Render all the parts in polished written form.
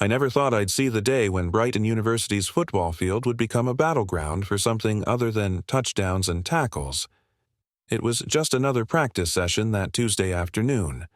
I never thought I'd see the day when Brighton University's football field would become a battleground for something other than touchdowns and tackles. It was just another practice session that Tuesday afternoon,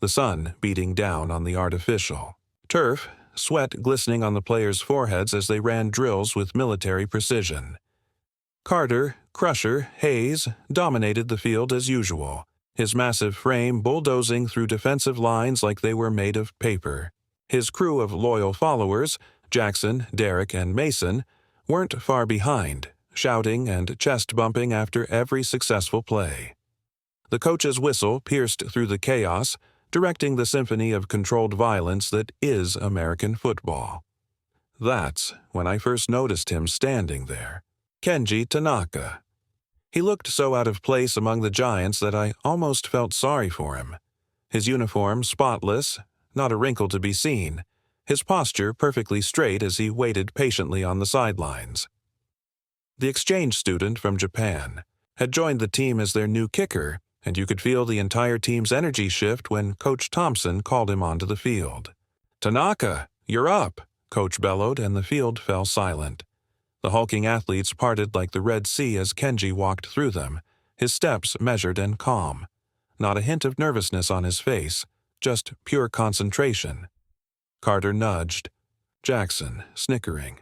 the sun beating down on the artificial turf, sweat glistening on the players' foreheads as they ran drills with military precision. Carter, Crusher, Hayes dominated the field as usual, his massive frame bulldozing through defensive lines like they were made of paper. His crew of loyal followers, Jackson, Derek, and Mason, weren't far behind, shouting and chest-bumping after every successful play. The coach's whistle pierced through the chaos, directing the symphony of controlled violence that is American football. That's when I first noticed him standing there, Kenji Tanaka. He looked so out of place among the giants that I almost felt sorry for him. His uniform spotless, not a wrinkle to be seen, his posture perfectly straight as he waited patiently on the sidelines. The exchange student from Japan had joined the team as their new kicker, and you could feel the entire team's energy shift when Coach Thompson called him onto the field. "Tanaka, you're up," Coach bellowed, and the field fell silent. The hulking athletes parted like the Red Sea as Kenji walked through them, his steps measured and calm. Not a hint of nervousness on his face, just pure concentration. Carter nudged. Jackson, snickering.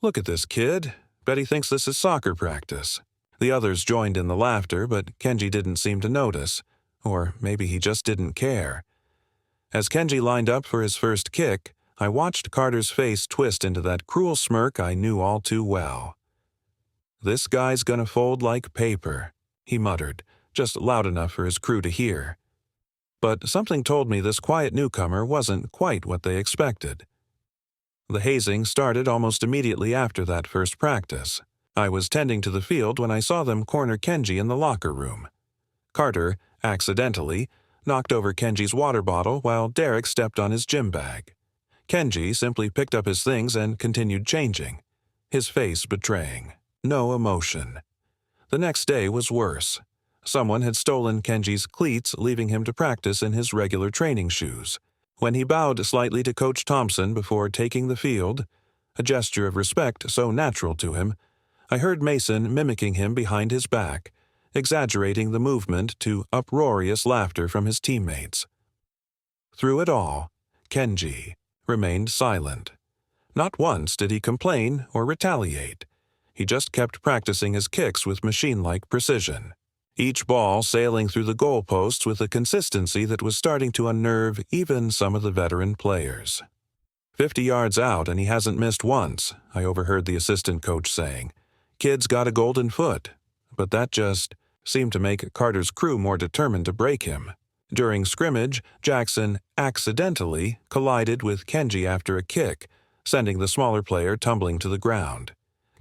"Look at this kid. Bet he thinks this is soccer practice." The others joined in the laughter, but Kenji didn't seem to notice, or maybe he just didn't care. As Kenji lined up for his first kick, I watched Carter's face twist into that cruel smirk I knew all too well. "This guy's gonna fold like paper," he muttered, just loud enough for his crew to hear. But something told me this quiet newcomer wasn't quite what they expected. The hazing started almost immediately after that first practice. I was tending to the field when I saw them corner Kenji in the locker room. Carter, accidentally, knocked over Kenji's water bottle while Derek stepped on his gym bag. Kenji simply picked up his things and continued changing, his face betraying no emotion. The next day was worse. Someone had stolen Kenji's cleats, leaving him to practice in his regular training shoes. When he bowed slightly to Coach Thompson before taking the field, a gesture of respect so natural to him, I heard Mason mimicking him behind his back, exaggerating the movement to uproarious laughter from his teammates. Through it all, Kenji remained silent. Not once did he complain or retaliate. He just kept practicing his kicks with machine-like precision, each ball sailing through the goalposts with a consistency that was starting to unnerve even some of the veteran players. 50 yards out and he hasn't missed once, I overheard the assistant coach saying. Kid's got a golden foot, but that just seemed to make Carter's crew more determined to break him. During scrimmage, Jackson accidentally collided with Kenji after a kick, sending the smaller player tumbling to the ground.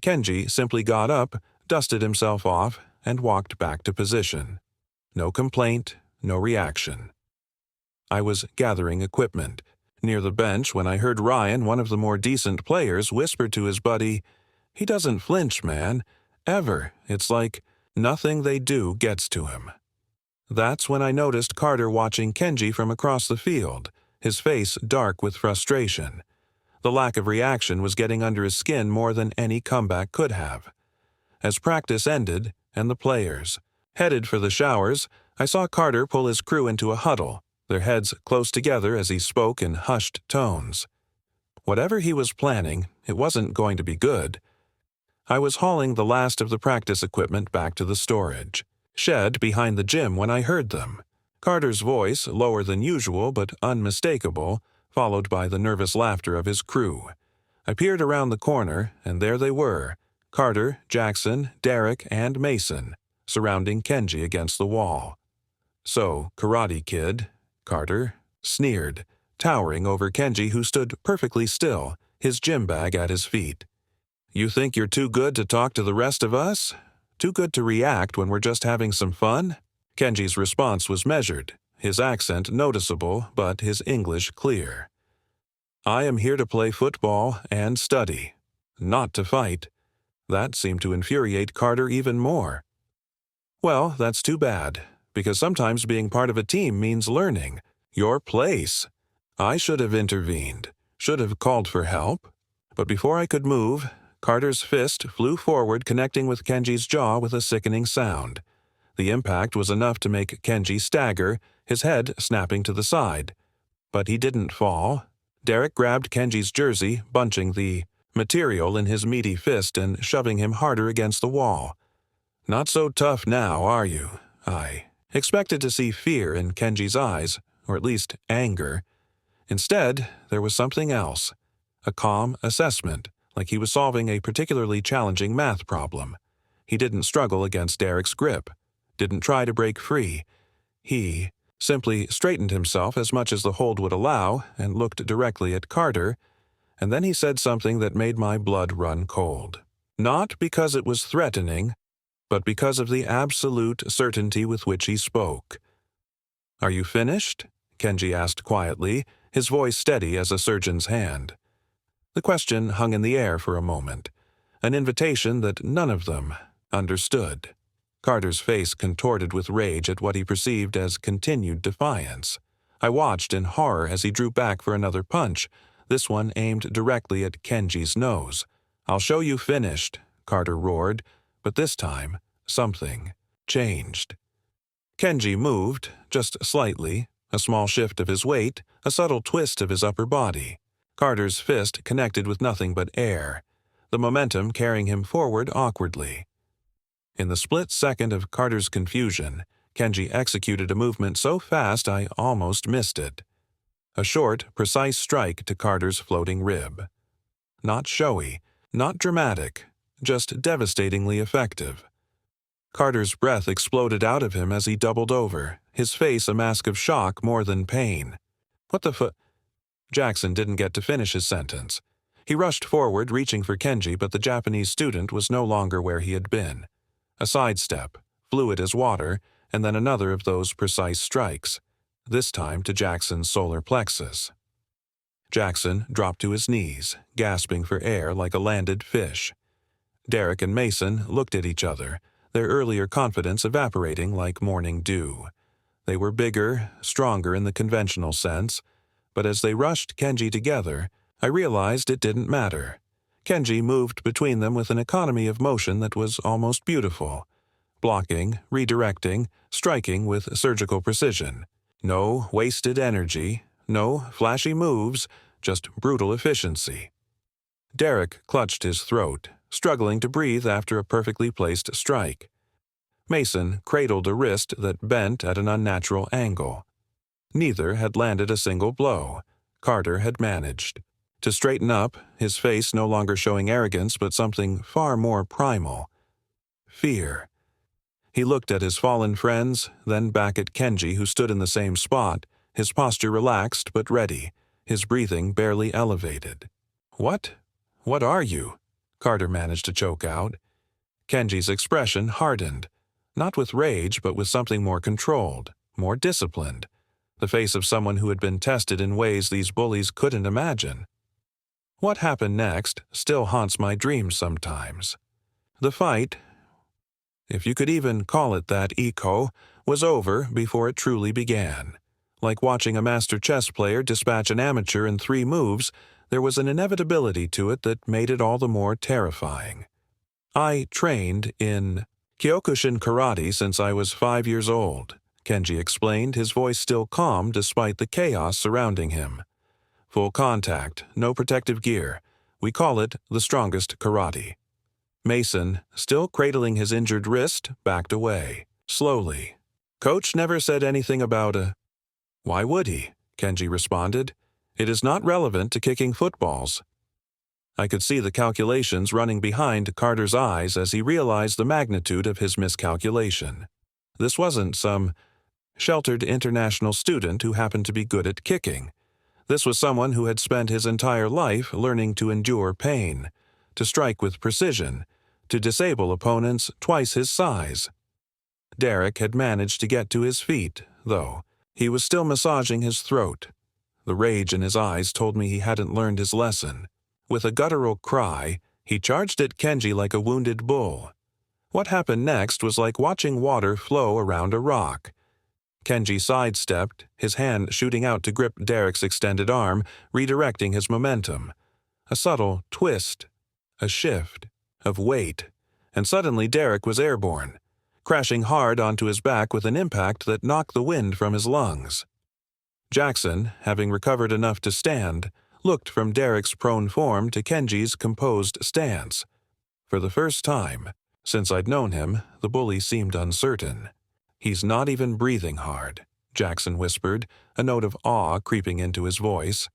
Kenji simply got up, dusted himself off, and walked back to position. No complaint, no reaction. I was gathering equipment near the bench when I heard Ryan, one of the more decent players, whisper to his buddy, "He doesn't flinch, man. Ever. It's like nothing they do gets to him." That's when I noticed Carter watching Kenji from across the field, his face dark with frustration. The lack of reaction was getting under his skin more than any comeback could have. As practice ended, and the players headed for the showers, I saw Carter pull his crew into a huddle, their heads close together as he spoke in hushed tones. Whatever he was planning, it wasn't going to be good. I was hauling the last of the practice equipment back to the storage shed behind the gym when I heard them. Carter's voice, lower than usual but unmistakable, followed by the nervous laughter of his crew. I peered around the corner, and there they were, Carter, Jackson, Derek, and Mason, surrounding Kenji against the wall. "So, Karate Kid," Carter sneered, towering over Kenji, who stood perfectly still, his gym bag at his feet. "You think you're too good to talk to the rest of us? Too good to react when we're just having some fun?" Kenji's response was measured, his accent noticeable, but his English clear. "I am here to play football and study, not to fight." That seemed to infuriate Carter even more. "Well, that's too bad, because sometimes being part of a team means learning your place." I should have intervened. Should have called for help. But before I could move, Carter's fist flew forward, connecting with Kenji's jaw with a sickening sound. The impact was enough to make Kenji stagger, his head snapping to the side. But he didn't fall. Derek grabbed Kenji's jersey, bunching the material in his meaty fist and shoving him harder against the wall. "Not so tough now, are you?" I expected to see fear in Kenji's eyes, or at least anger. Instead, there was something else. A calm assessment, like he was solving a particularly challenging math problem. He didn't struggle against Derek's grip, didn't try to break free. He simply straightened himself as much as the hold would allow and looked directly at Carter, and then he said something that made my blood run cold. Not because it was threatening, but because of the absolute certainty with which he spoke. "Are you finished?" Kenji asked quietly, his voice steady as a surgeon's hand. The question hung in the air for a moment, an invitation that none of them understood. Carter's face contorted with rage at what he perceived as continued defiance. I watched in horror as he drew back for another punch, this one aimed directly at Kenji's nose. "I'll show you finished," Carter roared, but this time, something changed. Kenji moved, just slightly, a small shift of his weight, a subtle twist of his upper body. Carter's fist connected with nothing but air, the momentum carrying him forward awkwardly. In the split second of Carter's confusion, Kenji executed a movement so fast I almost missed it. A short, precise strike to Carter's floating rib. Not showy, not dramatic, just devastatingly effective. Carter's breath exploded out of him as he doubled over, his face a mask of shock more than pain. "What the fu—" Jackson didn't get to finish his sentence. He rushed forward, reaching for Kenji, but the Japanese student was no longer where he had been. A sidestep, fluid as water, and then another of those precise strikes, this time to Jackson's solar plexus. Jackson dropped to his knees, gasping for air like a landed fish. Derek and Mason looked at each other, their earlier confidence evaporating like morning dew. They were bigger, stronger in the conventional sense, but as they rushed Kenji together, I realized it didn't matter. Kenji moved between them with an economy of motion that was almost beautiful, blocking, redirecting, striking with surgical precision. No wasted energy, no flashy moves, just brutal efficiency. Derek clutched his throat, struggling to breathe after a perfectly placed strike. Mason cradled a wrist that bent at an unnatural angle. Neither had landed a single blow. Carter had managed to straighten up, his face no longer showing arrogance but something far more primal. Fear. He looked at his fallen friends, then back at Kenji, who stood in the same spot, his posture relaxed but ready, his breathing barely elevated. "What are you?" Carter managed to choke out. Kenji's expression hardened, not with rage but with something more controlled, more disciplined, the face of someone who had been tested in ways these bullies couldn't imagine. What happened next still haunts my dreams sometimes. The fight, if you could even call it that, was over before it truly began. Like watching a master chess player dispatch an amateur in 3 moves, there was an inevitability to it that made it all the more terrifying. I trained in Kyokushin karate since I was 5 years old, Kenji explained, his voice still calm despite the chaos surrounding him. Full contact, no protective gear. We call it the strongest karate. Mason, still cradling his injured wrist, backed away, slowly. Coach never said anything about a... Why would he? Kenji responded. It is not relevant to kicking footballs. I could see the calculations running behind Carter's eyes as he realized the magnitude of his miscalculation. This wasn't some sheltered international student who happened to be good at kicking. This was someone who had spent his entire life learning to endure pain, to strike with precision, to disable opponents twice his size. Derek had managed to get to his feet, though. He was still massaging his throat. The rage in his eyes told me he hadn't learned his lesson. With a guttural cry, he charged at Kenji like a wounded bull. What happened next was like watching water flow around a rock. Kenji sidestepped, his hand shooting out to grip Derek's extended arm, redirecting his momentum. A subtle twist, a shift of weight, and suddenly Derek was airborne, crashing hard onto his back with an impact that knocked the wind from his lungs. Jackson, having recovered enough to stand, looked from Derek's prone form to Kenji's composed stance. For the first time since I'd known him, the bully seemed uncertain. "He's not even breathing hard," Jackson whispered, a note of awe creeping into his voice.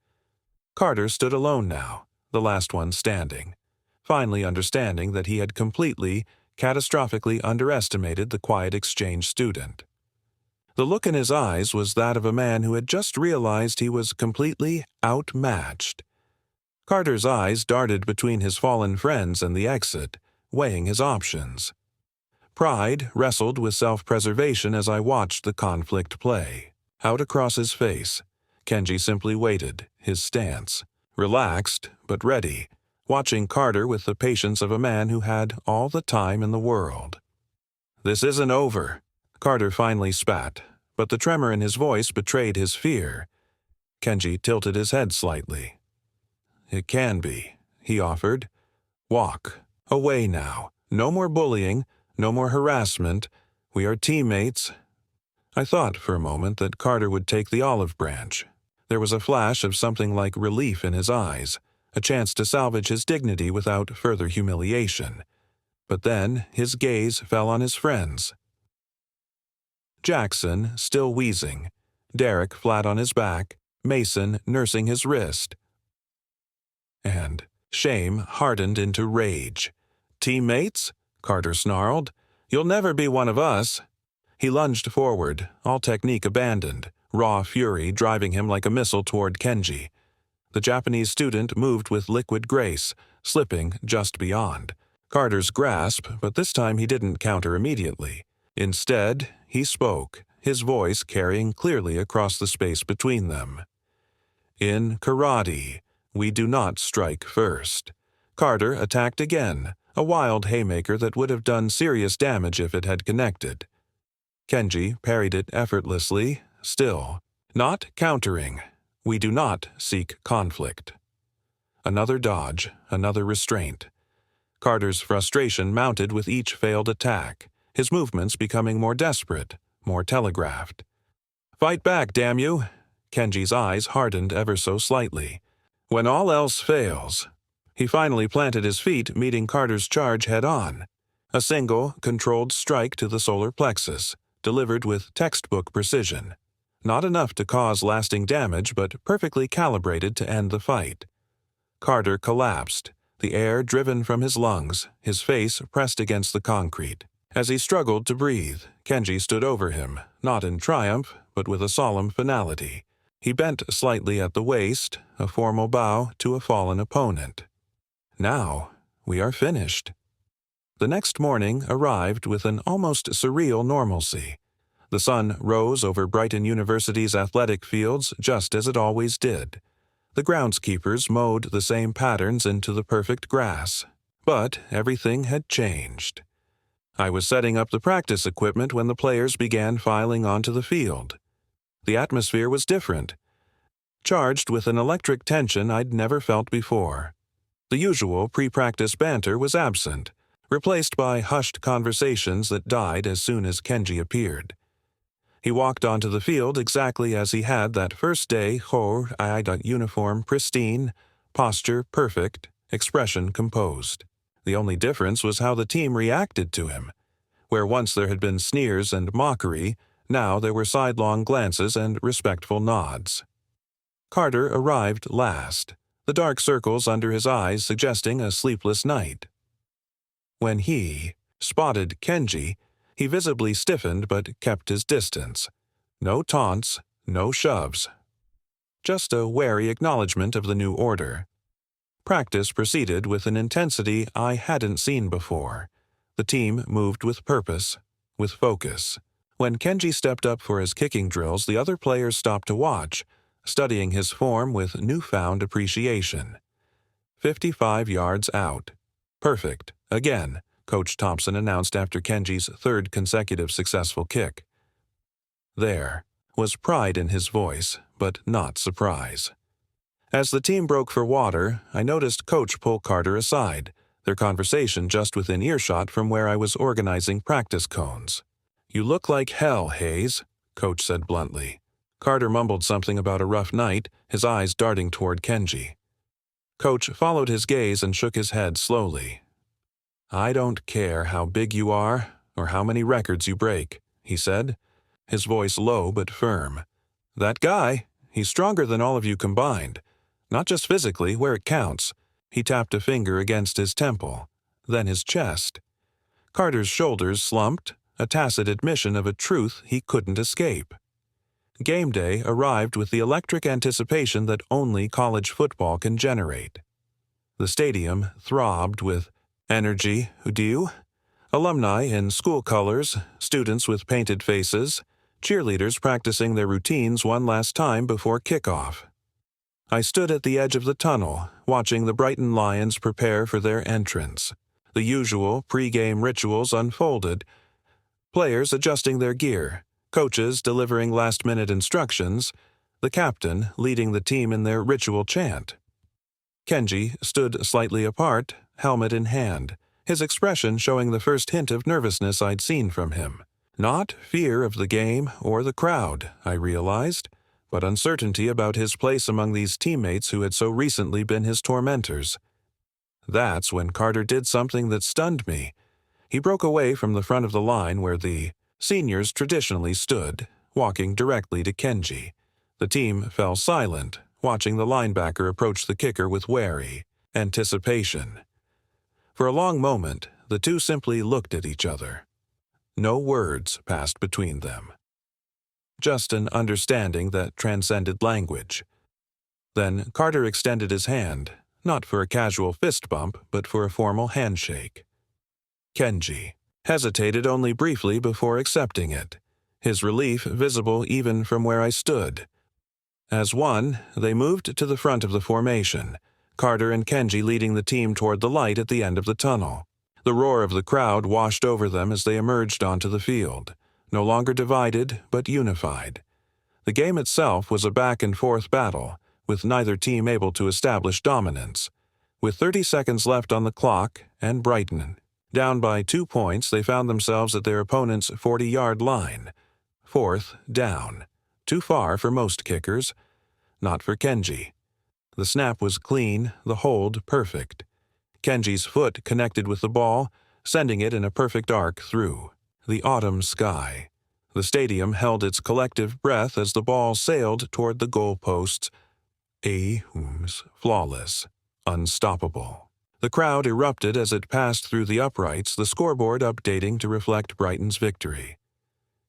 Carter stood alone now, the last one standing, finally understanding that he had completely, catastrophically underestimated the quiet exchange student. The look in his eyes was that of a man who had just realized he was completely outmatched. Carter's eyes darted between his fallen friends and the exit, weighing his options. Pride wrestled with self-preservation as I watched the conflict play. Out across his face, Kenji simply waited, his stance, relaxed but ready, watching Carter with the patience of a man who had all the time in the world. "This isn't over," Carter finally spat, but the tremor in his voice betrayed his fear. Kenji tilted his head slightly. "It can be," he offered. "Walk. Away now. No more bullying, no more harassment. We are teammates." I thought for a moment that Carter would take the olive branch. There was a flash of something like relief in his eyes, a chance to salvage his dignity without further humiliation. But then his gaze fell on his friends. Jackson, still wheezing, Derek flat on his back, Mason nursing his wrist. And shame hardened into rage. "Teammates?" Carter snarled. "You'll never be one of us." He lunged forward, all technique abandoned, raw fury driving him like a missile toward Kenji. The Japanese student moved with liquid grace, slipping just beyond Carter's grasp, but this time he didn't counter immediately. Instead, he spoke, his voice carrying clearly across the space between them. "In karate, we do not strike first." Carter attacked again, a wild haymaker that would have done serious damage if it had connected. Kenji parried it effortlessly, still, not countering. "We do not seek conflict." Another dodge, another restraint. Carter's frustration mounted with each failed attack, his movements becoming more desperate, more telegraphed. "Fight back, damn you!" Kenji's eyes hardened ever so slightly. "When all else fails." He finally planted his feet, meeting Carter's charge head-on. A single, controlled strike to the solar plexus, delivered with textbook precision. Not enough to cause lasting damage, but perfectly calibrated to end the fight. Carter collapsed, the air driven from his lungs, his face pressed against the concrete. As he struggled to breathe, Kenji stood over him, not in triumph, but with a solemn finality. He bent slightly at the waist, a formal bow to a fallen opponent. "Now, we are finished." The next morning arrived with an almost surreal normalcy. The sun rose over Brighton University's athletic fields just as it always did. The groundskeepers mowed the same patterns into the perfect grass. But everything had changed. I was setting up the practice equipment when the players began filing onto the field. The atmosphere was different, charged with an electric tension I'd never felt before. The usual pre-practice banter was absent, replaced by hushed conversations that died as soon as Kenji appeared. He walked onto the field exactly as he had that first day, uniform pristine, posture perfect, expression composed. The only difference was how the team reacted to him. Where once there had been sneers and mockery, now there were sidelong glances and respectful nods. Carter arrived last, the dark circles under his eyes suggesting a sleepless night. When he spotted Kenji, he visibly stiffened but kept his distance. No taunts, no shoves. Just a wary acknowledgement of the new order. Practice proceeded with an intensity I hadn't seen before. The team moved with purpose, with focus. When Kenji stepped up for his kicking drills, the other players stopped to watch, studying his form with newfound appreciation. 55 yards out. "Perfect, again," Coach Thompson announced after Kenji's third consecutive successful kick. There was pride in his voice, but not surprise. As the team broke for water, I noticed Coach pull Carter aside, their conversation just within earshot from where I was organizing practice cones. "You look like hell, Hayes," Coach said bluntly. Carter mumbled something about a rough night, his eyes darting toward Kenji. Coach followed his gaze and shook his head slowly. "I don't care how big you are or how many records you break," he said, his voice low but firm. "That guy, he's stronger than all of you combined. Not just physically, where it counts." He tapped a finger against his temple, then his chest. Carter's shoulders slumped, a tacit admission of a truth he couldn't escape. Game day arrived with the electric anticipation that only college football can generate. The stadium throbbed with energy, alumni in school colors, students with painted faces, cheerleaders practicing their routines one last time before kickoff. I stood at the edge of the tunnel, watching the Brighton Lions prepare for their entrance. The usual pre-game rituals unfolded, players adjusting their gear, coaches delivering last-minute instructions, the captain leading the team in their ritual chant. Kenji stood slightly apart, helmet in hand, his expression showing the first hint of nervousness I'd seen from him. Not fear of the game or the crowd, I realized, but uncertainty about his place among these teammates who had so recently been his tormentors. That's when Carter did something that stunned me. He broke away from the front of the line where the seniors traditionally stood, walking directly to Kenji. The team fell silent, watching the linebacker approach the kicker with wary anticipation. For a long moment, the two simply looked at each other. No words passed between them. Just an understanding that transcended language. Then Carter extended his hand, not for a casual fist bump, but for a formal handshake. Kenji hesitated only briefly before accepting it, his relief visible even from where I stood. As one, they moved to the front of the formation, Carter and Kenji leading the team toward the light at the end of the tunnel. The roar of the crowd washed over them as they emerged onto the field, no longer divided but unified. The game itself was a back-and-forth battle, with neither team able to establish dominance. With 30 seconds left on the clock, and Brighton down by 2 points, they found themselves at their opponent's 40-yard line. 4th down. Too far for most kickers. Not for Kenji. The snap was clean, the hold perfect. Kenji's foot connected with the ball, sending it in a perfect arc through the autumn sky. The stadium held its collective breath as the ball sailed toward the goalposts. Flawless, unstoppable. The crowd erupted as it passed through the uprights, the scoreboard updating to reflect Brighton's victory.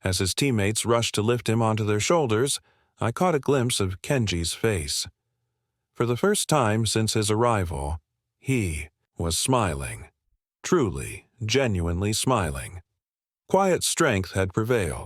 As his teammates rushed to lift him onto their shoulders, I caught a glimpse of Kenji's face. For the first time since his arrival, he was smiling. Truly, genuinely smiling. Quiet strength had prevailed.